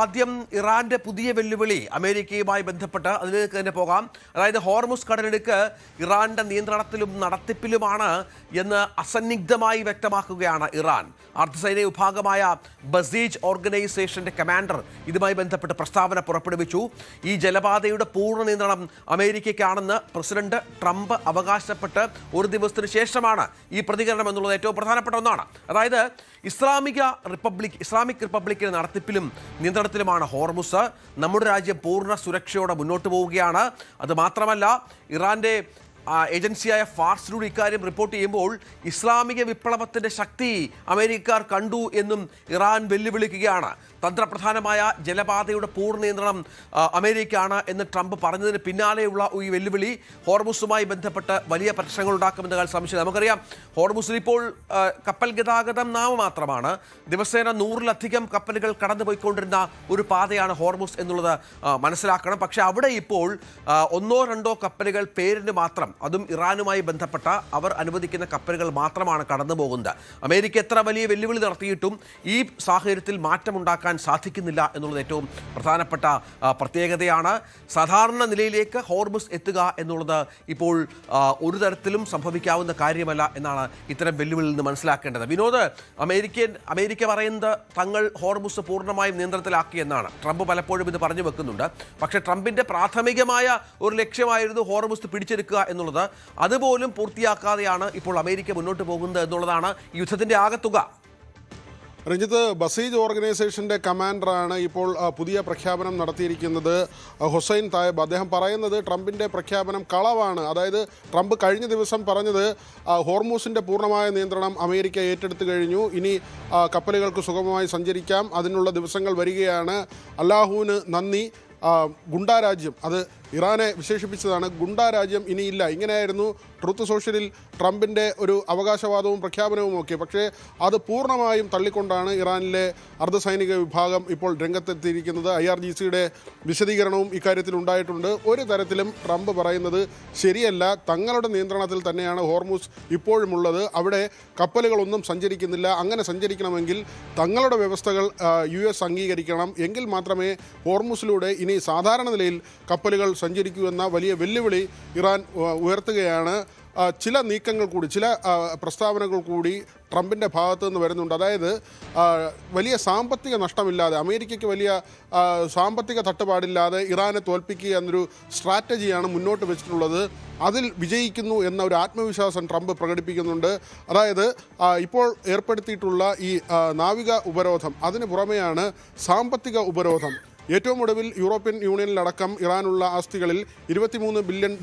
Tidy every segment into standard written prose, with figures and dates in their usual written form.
ആദ്യം ഇറാന്റെ പുതിയ വെല്ലുവിളി അമേരിക്കയുമായി ബന്ധപ്പെട്ട് അതിലേക്ക് തന്നെ പോകാം. അതായത് ഹോർമുസ് കടലിടുക്ക് ഇറാന്റെ നിയന്ത്രണത്തിലും നടത്തിപ്പിലുമാണ് എന്ന് അസന്നിഗ്ധമായി വ്യക്തമാക്കുകയാണ് ഇറാൻ. അർദ്ധസൈനിക വിഭാഗമായ ബസീജ് ഓർഗനൈസേഷന്റെ കമാൻഡർ ഇതുമായി ബന്ധപ്പെട്ട് പ്രസ്താവന പുറപ്പെടുവിച്ചു. ഈ ജലപാതയുടെ പൂർണ്ണ നിയന്ത്രണം അമേരിക്കയ്ക്കാണെന്ന് പ്രസിഡന്റ് ട്രംപ് അവകാശപ്പെട്ട് ഒരു ദിവസത്തിന് ശേഷമാണ് ഈ പ്രതികരണം എന്നുള്ളത് ഏറ്റവും പ്രധാനപ്പെട്ട ഒന്നാണ്. അതായത് ഇസ്ലാമിക് റിപ്പബ്ലിക്കിന്റെ നടത്തിപ്പിലും നിയന്ത്രണത്തിലുമാണ് ഹോർമുസ്. നമ്മുടെ രാജ്യം പൂർണ്ണ സുരക്ഷയോടെ മുന്നോട്ട് പോവുകയാണ്. അത് മാത്രമല്ല, ഇറാന്റെ ഏജൻസിയായ ഫാർസിലൂടെ ഇക്കാര്യം റിപ്പോർട്ട് ചെയ്യുമ്പോൾ ഇസ്ലാമിക വിപ്ലവത്തിന്റെ ശക്തി അമേരിക്കക്കാർ കണ്ടു എന്നും ഇറാൻ വെല്ലുവിളിക്കുകയാണ്. തന്ത്രപ്രധാനമായ ജലപാതയുടെ പൂർണ്ണ നിയന്ത്രണം അമേരിക്കയാണ് എന്ന് ട്രംപ് പറഞ്ഞതിന് പിന്നാലെയുള്ള ഈ വെല്ലുവിളി ഹോർമുസുമായി ബന്ധപ്പെട്ട് വലിയ പ്രശ്നങ്ങൾ ഉണ്ടാക്കുമെന്ന കാര്യം സംശയം. നമുക്കറിയാം, ഹോർമുസിൽ ഇപ്പോൾ കപ്പൽ ഗതാഗതം നാമമാത്രമാണ്. ദിവസേന 100-ലധികം കപ്പലുകൾ കടന്നുപോയിക്കൊണ്ടിരുന്ന ഒരു പാതയാണ് ഹോർമുസ് എന്നുള്ളത് മനസ്സിലാക്കണം. പക്ഷേ അവിടെ ഇപ്പോൾ 1-2 കപ്പലുകൾ പേരിന് മാത്രം, അതും ഇറാനുമായി ബന്ധപ്പെട്ട അവർ അനുവദിക്കുന്ന കപ്പലുകൾ മാത്രമാണ് കടന്നു പോകുന്നത്. അമേരിക്ക എത്ര വലിയ വെല്ലുവിളി നടത്തിയിട്ടും ഈ സാഹചര്യത്തിൽ മാറ്റമുണ്ടാക്കാൻ സാധിക്കുന്നില്ല എന്നുള്ളത് ഏറ്റവും പ്രധാനപ്പെട്ട പ്രത്യേകതയാണ്. സാധാരണ നിലയിലേക്ക് ഹോർമുസ് എത്തുക എന്നുള്ളത് ഇപ്പോൾ ഒരു തരത്തിലും സംഭവിക്കാവുന്ന കാര്യമല്ല എന്നാണ് ഇത്തരം വെല്ലുവിളിയിൽ നിന്ന് മനസ്സിലാക്കേണ്ടത്. വിനോദ്, അമേരിക്ക പറയുന്നത് തങ്ങൾ ഹോർമുസ് പൂർണ്ണമായും നിയന്ത്രണത്തിലാക്കിയെന്നാണ്. ട്രംപ് പലപ്പോഴും ഇത് പറഞ്ഞു വെക്കുന്നുണ്ട്. പക്ഷേ ട്രംപിന്റെ പ്രാഥമികമായ ഒരു ലക്ഷ്യമായിരുന്നു ഹോർമുസ് പിടിച്ചെടുക്കുക എന്നുള്ളത്. അതുപോലും പൂർത്തിയാക്കാതെയാണ് ഇപ്പോൾ അമേരിക്ക മുന്നോട്ട് പോകുന്നത് എന്നുള്ളതാണ് യുദ്ധത്തിന്റെ ആകത്തുക. രഞ്ജിത്ത്, ബസീജ് ഓർഗനൈസേഷൻ്റെ കമാൻഡറാണ് ഇപ്പോൾ പുതിയ പ്രഖ്യാപനം നടത്തിയിരിക്കുന്നത്, ഹുസൈൻ തായബ്. അദ്ദേഹം പറയുന്നത് ട്രംപിൻ്റെ പ്രഖ്യാപനം കളവാണ്. അതായത് ട്രംപ് കഴിഞ്ഞ ദിവസം പറഞ്ഞത് ഹോർമൂസിൻ്റെ പൂർണ്ണമായ നിയന്ത്രണം അമേരിക്ക ഏറ്റെടുത്തു കഴിഞ്ഞു, ഇനി കപ്പലുകൾക്ക് സുഗമമായി സഞ്ചരിക്കാം, അതിനുള്ള ദിവസങ്ങൾ വരികയാണ്, അല്ലാഹുവിന് നന്ദി, ഗുണ്ടാരാജ്യം, അത് ഇറാനെ വിശേഷിപ്പിച്ചതാണ്, ഗുണ്ടാരാജ്യം ഇനിയില്ല. ഇങ്ങനെയായിരുന്നു ട്രൂത്ത് സോഷ്യലിൽ ട്രംപിൻ്റെ ഒരു അവകാശവാദവും പ്രഖ്യാപനവും ഒക്കെ. പക്ഷേ അത് പൂർണ്ണമായും തള്ളിക്കൊണ്ടാണ് ഇറാനിലെ അർദ്ധസൈനിക വിഭാഗം ഇപ്പോൾ രംഗത്തെത്തിയിരിക്കുന്നത്. IRGCയുടെ വിശദീകരണവും ഇക്കാര്യത്തിൽ ഉണ്ടായിട്ടുണ്ട്. ഒരു തരത്തിലും ട്രംപ് പറയുന്നത് ശരിയല്ല. തങ്ങളുടെ നിയന്ത്രണത്തിൽ തന്നെയാണ് ഹോർമുസ് ഇപ്പോഴുമുള്ളത്. അവിടെ കപ്പലുകളൊന്നും സഞ്ചരിക്കുന്നില്ല. അങ്ങനെ സഞ്ചരിക്കണമെങ്കിൽ തങ്ങളുടെ വ്യവസ്ഥകൾ US അംഗീകരിക്കണം. എങ്കിൽ മാത്രമേ ഹോർമുസിലൂടെ ഇനി സാധാരണ നിലയിൽ കപ്പലുകൾ സഞ്ചരിക്കൂ എന്ന വലിയ വെല്ലുവിളി ഇറാൻ ഉയർത്തുകയാണ്. ചില നീക്കങ്ങൾ കൂടി, ചില പ്രസ്താവനകൾ കൂടി ട്രംപിൻ്റെ ഭാഗത്തു നിന്ന് വരുന്നുണ്ട്. അതായത് വലിയ സാമ്പത്തിക നഷ്ടമില്ലാതെ, അമേരിക്കയ്ക്ക് വലിയ സാമ്പത്തിക തട്ടുപാടില്ലാതെ ഇറാനെ തോൽപ്പിക്കുക എന്നൊരു സ്ട്രാറ്റജിയാണ് മുന്നോട്ട് വെച്ചിട്ടുള്ളത്. അതിൽ വിജയിക്കുന്നു എന്ന ഒരു ആത്മവിശ്വാസം ട്രംപ് പ്രകടിപ്പിക്കുന്നുണ്ട്. അതായത് ഇപ്പോൾ ഏർപ്പെടുത്തിയിട്ടുള്ള ഈ നാവിക ഉപരോധം, അതിന് പുറമെയാണ് സാമ്പത്തിക ഉപരോധം. ഏറ്റവും ഒടുവിൽ യൂറോപ്യൻ യൂണിയനിലടക്കം ഇറാനുള്ള ആസ്തികളിൽ $23 ബില്യൺ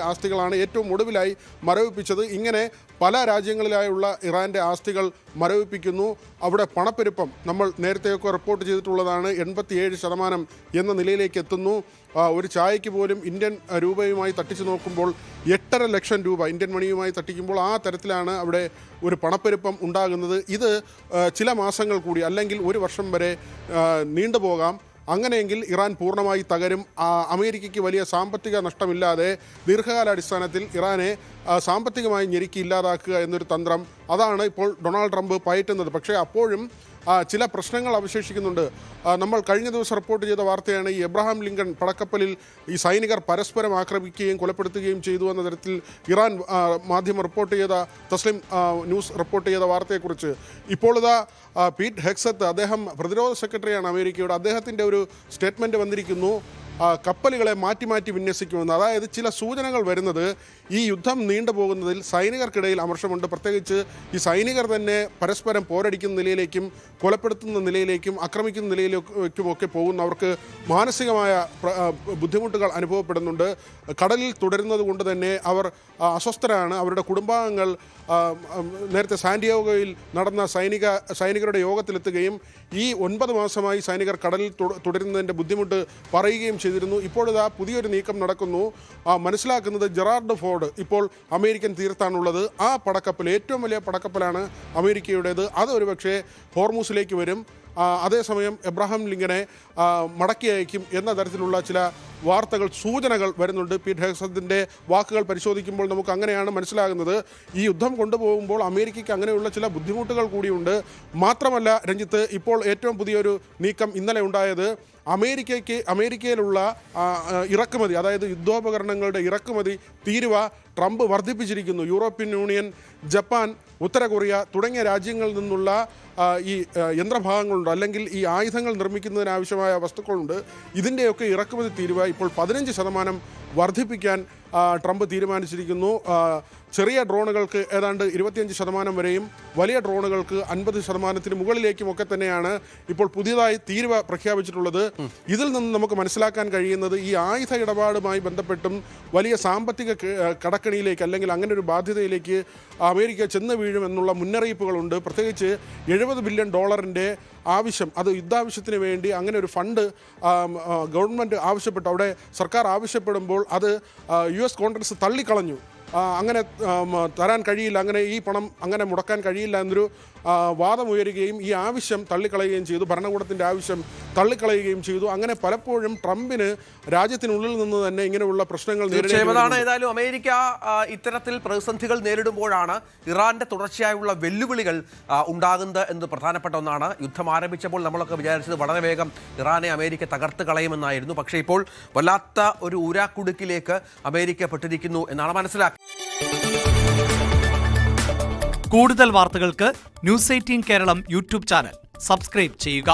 ആസ്തികളാണ് ഏറ്റവും ഒടുവിലായി മരവിപ്പിച്ചത്. ഇങ്ങനെ പല രാജ്യങ്ങളിലായുള്ള ഇറാൻ്റെ ആസ്തികൾ മരവിപ്പിക്കുന്നു. അവിടെ പണപ്പെരുപ്പം നമ്മൾ നേരത്തെയൊക്കെ റിപ്പോർട്ട് ചെയ്തിട്ടുള്ളതാണ്, 87% എന്ന നിലയിലേക്ക് എത്തുന്നു. ഒരു ചായയ്ക്ക് പോലും ഇന്ത്യൻ രൂപയുമായി തട്ടിച്ചു നോക്കുമ്പോൾ 8.5 ലക്ഷം രൂപ ഇന്ത്യൻ മണിയുമായി തട്ടിക്കുമ്പോൾ ആ തരത്തിലാണ് അവിടെ ഒരു പണപ്പെരുപ്പം ഉണ്ടാകുന്നത്. ഇത് ചില മാസങ്ങൾ കൂടി, അല്ലെങ്കിൽ ഒരു വർഷം വരെ നീണ്ടുപോകാം. അങ്ങനെയെങ്കിൽ ഇറാൻ പൂർണ്ണമായി തകരും. അമേരിക്കയ്ക്ക് വലിയ സാമ്പത്തിക നഷ്ടമില്ലാതെ ദീർഘകാലാടിസ്ഥാനത്തിൽ ഇറാനെ സാമ്പത്തികമായി ഞെരുക്കി ഇല്ലാതാക്കുക എന്നൊരു തന്ത്രം, അതാണ് ഇപ്പോൾ ഡൊണാൾഡ് ട്രംപ് പയറ്റുന്നത്. പക്ഷേ അപ്പോഴും ചില പ്രശ്നങ്ങൾ അവശേഷിക്കുന്നുണ്ട്. നമ്മൾ കഴിഞ്ഞ ദിവസം റിപ്പോർട്ട് ചെയ്ത വാർത്തയാണ്, ഈ എബ്രഹാം ലിങ്കൺ പടക്കപ്പലിൽ ഈ സൈനികർ പരസ്പരം ആക്രമിക്കുകയും കൊലപ്പെടുത്തുകയും ചെയ്തു എന്ന തരത്തിൽ ഇറാൻ മാധ്യമം റിപ്പോർട്ട് ചെയ്ത, തസ്ലിം ന്യൂസ് റിപ്പോർട്ട് ചെയ്ത വാർത്തയെക്കുറിച്ച്. ഇപ്പോൾ ഇതാ പീറ്റ് ഹെക്സത്ത്, അദ്ദേഹം പ്രതിരോധ സെക്രട്ടറിയാണ് അമേരിക്കയുടെ, അദ്ദേഹത്തിൻ്റെ ഒരു സ്റ്റേറ്റ്മെൻറ്റ് വന്നിരിക്കുന്നു, കപ്പലുകളെ മാറ്റി മാറ്റി വിന്യസിക്കുമെന്ന്. അതായത് ചില സൂചനകൾ വരുന്നത് ഈ യുദ്ധം നീണ്ടുപോകുന്നതിൽ സൈനികർക്കിടയിൽ അമർഷമുണ്ട്. പ്രത്യേകിച്ച് ഈ സൈനികർ തന്നെ പരസ്പരം പോരടിക്കുന്ന നിലയിലേക്കും കൊലപ്പെടുത്തുന്ന നിലയിലേക്കും ആക്രമിക്കുന്ന നിലയിലേക്കുമൊക്കെ പോകുന്നവർക്ക് മാനസികമായ ബുദ്ധിമുട്ടുകൾ അനുഭവപ്പെടുന്നുണ്ട്. കടലിൽ തുടരുന്നത് കൊണ്ട് തന്നെ അവർ അസ്വസ്ഥരാണ്. അവരുടെ കുടുംബാംഗങ്ങൾ നേരത്തെ സാന്റിയാഗോയിൽ നടന്ന സൈനികരുടെ യോഗത്തിലെത്തുകയും ഈ 9 മാസമായി സൈനികർ കടലിൽ തുടരുന്നതിൻ്റെ ബുദ്ധിമുട്ട് പറയുകയും ചെയ്തിരുന്നു. ഇപ്പോഴിതാ പുതിയൊരു നീക്കം നടക്കുന്നു. മനസ്സിലാക്കുന്നത് ജെറാർഡ് ഫോർഡ് ഇപ്പോൾ അമേരിക്കൻ തീരത്താണുള്ളത്. ആ പടക്കപ്പൽ, ഏറ്റവും വലിയ പടക്കപ്പലാണ് അമേരിക്കയുടേത്. അത് ഒരുപക്ഷെ ഹോർമൂസിലേക്ക് വരും. അതേസമയം എബ്രഹാം ലിങ്കനെ മടക്കി അയക്കും എന്ന തരത്തിലുള്ള ചില വാർത്തകൾ, സൂചനകൾ വരുന്നുണ്ട്. പീറ്റ് ഹെഗ്സത്തിൻ്റെ വാക്കുകൾ പരിശോധിക്കുമ്പോൾ നമുക്ക് അങ്ങനെയാണ് മനസ്സിലാകുന്നത്. ഈ യുദ്ധം കൊണ്ടുപോകുമ്പോൾ അമേരിക്കയ്ക്ക് അങ്ങനെയുള്ള ചില ബുദ്ധിമുട്ടുകൾ കൂടിയുണ്ട്. മാത്രമല്ല രഞ്ജിത്ത്, ഇപ്പോൾ ഏറ്റവും പുതിയൊരു നീക്കം ഇന്നലെ ഉണ്ടായത് അമേരിക്കയിലുള്ള ഇറക്കുമതി, അതായത് യുദ്ധോപകരണങ്ങളുടെ ഇറക്കുമതി തീരുവ ട്രംപ് വർദ്ധിപ്പിച്ചിരിക്കുന്നു. യൂറോപ്യൻ യൂണിയൻ, ജപ്പാൻ, ഉത്തര കൊറിയ തുടങ്ങിയ രാജ്യങ്ങളിൽ നിന്നുള്ള ഈ യന്ത്രഭാഗങ്ങളുണ്ട്, അല്ലെങ്കിൽ ഈ ആയുധങ്ങൾ നിർമ്മിക്കുന്നതിനാവശ്യമായ വസ്തുക്കളുണ്ട്. ഇതിൻ്റെയൊക്കെ ഇറക്കുമതി തീരുവ ഇപ്പോൾ 15% വർദ്ധിപ്പിക്കാൻ ട്രംപ് തീരുമാനിച്ചിരിക്കുന്നു. ചെറിയ ഡ്രോണുകൾക്ക് ഏതാണ്ട് 25% വരെയും വലിയ ഡ്രോണുകൾക്ക് 50% മുകളിലേക്കുമൊക്കെ തന്നെയാണ് ഇപ്പോൾ പുതിയതായി തീരുവ പ്രഖ്യാപിച്ചിട്ടുള്ളത്. ഇതിൽ നിന്ന് നമുക്ക് മനസ്സിലാക്കാൻ കഴിയുന്നത് ഈ ആയുധ ഇടപാടുമായി ബന്ധപ്പെട്ടും വലിയ സാമ്പത്തിക കടക്കണിയിലേക്ക്, അല്ലെങ്കിൽ അങ്ങനെ ഒരു ബാധ്യതയിലേക്ക് അമേരിക്ക ചെന്ന് വീഴുമെന്നുള്ള മുന്നറിയിപ്പുകളുണ്ട്. പ്രത്യേകിച്ച് $70 ബില്യൺ ആവശ്യം, അത് യുദ്ധാവശ്യത്തിന് വേണ്ടി അങ്ങനെ ഒരു ഫണ്ട് ഗവൺമെൻറ് ആവശ്യപ്പെട്ടു, അവിടെ സർക്കാർ ആവശ്യപ്പെടുമ്പോൾ അത് US കോൺഗ്രസ് തള്ളിക്കളഞ്ഞു. അങ്ങനെ തരാൻ കഴിയില്ല, അങ്ങനെ ഈ പണം അങ്ങനെ മുടക്കാൻ കഴിയില്ല എന്നൊരു വാദമുയരുകയും ഈ ആവശ്യം തള്ളിക്കളയുകയും ചെയ്തു. ഭരണകൂടത്തിൻ്റെ ആവശ്യം തള്ളിക്കളയുകയും ചെയ്തു. അങ്ങനെ പലപ്പോഴും ട്രംപിന് രാജ്യത്തിനുള്ളിൽ നിന്ന് തന്നെ ഇങ്ങനെയുള്ള പ്രശ്നങ്ങൾ നേരിടുന്നതാണ്. ഏതായാലും അമേരിക്ക ഇത്തരത്തിൽ പ്രതിസന്ധികൾ നേരിടുമ്പോഴാണ് ഇറാന്റെ തുടർച്ചയായുള്ള വെല്ലുവിളികൾ ഉണ്ടാകുന്നത് എന്ന് പ്രധാനപ്പെട്ട ഒന്നാണ്. യുദ്ധം ആരംഭിച്ചപ്പോൾ നമ്മളൊക്കെ വിചാരിച്ചത് വളരെ വേഗം ഇറാനെ അമേരിക്ക തകർത്ത് കളയുമെന്നായിരുന്നു. പക്ഷേ ഇപ്പോൾ വല്ലാത്ത ഒരു ഊരാക്കുടുക്കിലേക്ക് അമേരിക്ക പെട്ടിരിക്കുന്നു എന്നാണ് മനസ്സിലാക്കുന്നത്. കൂടുതൽ വാർത്തകൾക്ക് news 18 Keralam YouTube channel subscribe ചെയ്യുക.